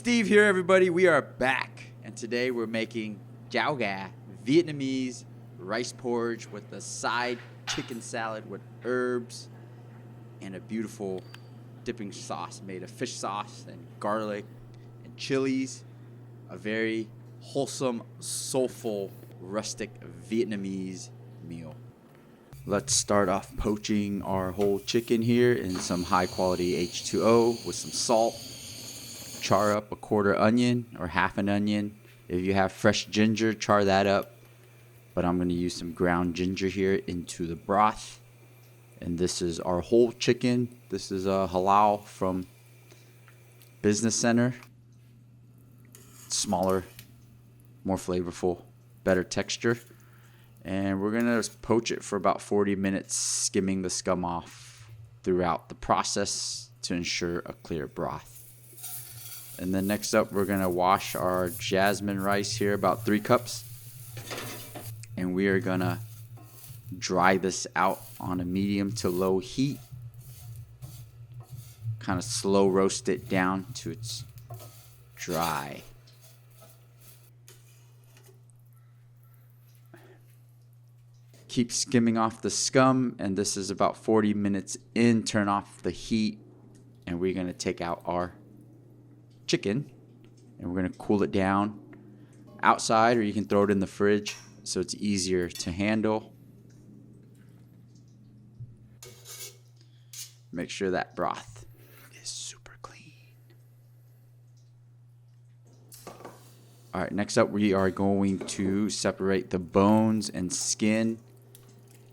Steve here, everybody. We are back, and today we're making Cháo, Vietnamese rice porridge with a side chicken salad with herbs and a beautiful dipping sauce made of fish sauce and garlic and chilies. A very wholesome, soulful, rustic Vietnamese meal. Let's start off poaching our whole chicken here in some high quality H2O with some salt. Char up a quarter onion or half an onion. If you have fresh ginger, char that up. But I'm going to use some ground ginger here into the broth. And this is our whole chicken. This is a halal from Business Center. Smaller, more flavorful, better texture. And we're going to poach it for about 40 minutes, skimming the scum off throughout the process to ensure a clear broth. And then next up, we're going to wash our jasmine rice here, about 3 cups. And we are going to dry this out on a medium to low heat. Kind of slow roast it down to its dry. Keep skimming off the scum, and this is about 40 minutes in. Turn off the heat, and we're going to take out our chicken, and we're going to cool it down outside, or you can throw it in the fridge so it's easier to handle. Make sure that broth is super clean. All right, next up we are going to separate the bones and skin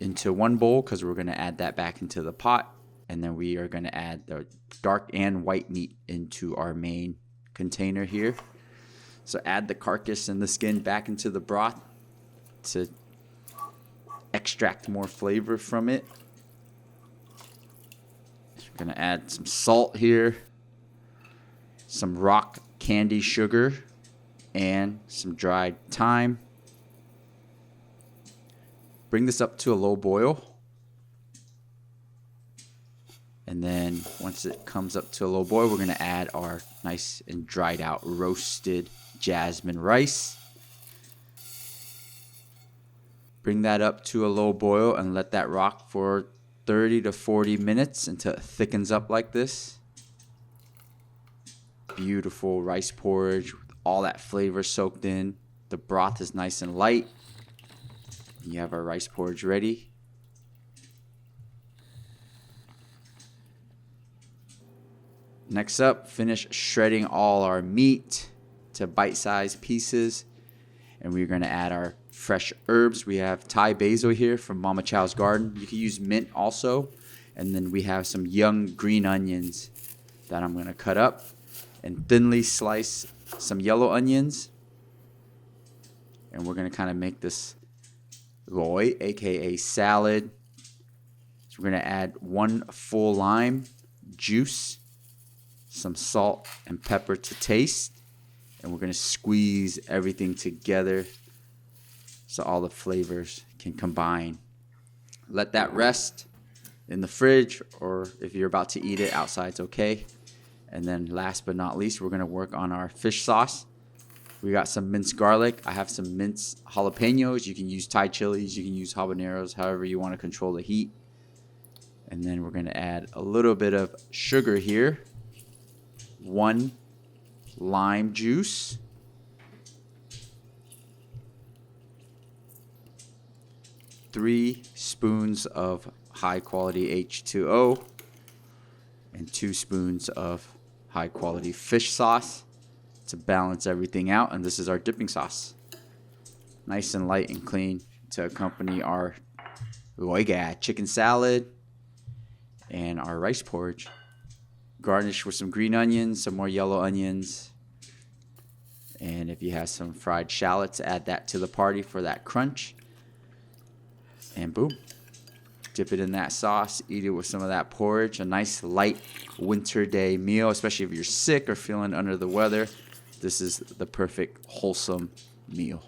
into one bowl because we're going to add that back into the pot, and then we are going to add the dark and white meat into our main container here. So add the carcass and the skin back into the broth to extract more flavor from it. We're going to add some salt here, some rock candy sugar, and some dried thyme. Bring this up to a low boil. And then once it comes up to a low boil, we're going to add our nice and dried out roasted jasmine rice. Bring that up to a low boil and let that rock for 30 to 40 minutes until it thickens up like this. Beautiful rice porridge with all that flavor soaked in. The broth is nice and light. You have our rice porridge ready. Next up, finish shredding all our meat to bite-sized pieces. And we're going to add our fresh herbs. We have Thai basil here from Mama Chow's garden. You can use mint also. And then we have some young green onions that I'm going to cut up. And thinly slice some yellow onions. And we're going to kind of make this Goy, aka salad. So we're going to add 1 full lime juice, some salt and pepper to taste, and we're going to squeeze everything together so all the flavors can combine. Let that rest in the fridge, or if you're about to eat it outside, it's okay. And then last but not least, we're going to work on our fish sauce. We got some minced garlic. I have some minced jalapenos. You can use Thai chilies. You can use habaneros, however you want to control the heat. And then we're going to add a little bit of sugar here. 1 lime juice. 3 spoons of high quality H2O. And 2 spoons of high quality fish sauce to balance everything out. And this is our dipping sauce. Nice and light and clean to accompany our chicken salad and our rice porridge. Garnish with some green onions, some more yellow onions. And if you have some fried shallots, add that to the party for that crunch. And boom. Dip it in that sauce. Eat it with some of that porridge. A nice light winter day meal, especially if you're sick or feeling under the weather. This is the perfect wholesome meal.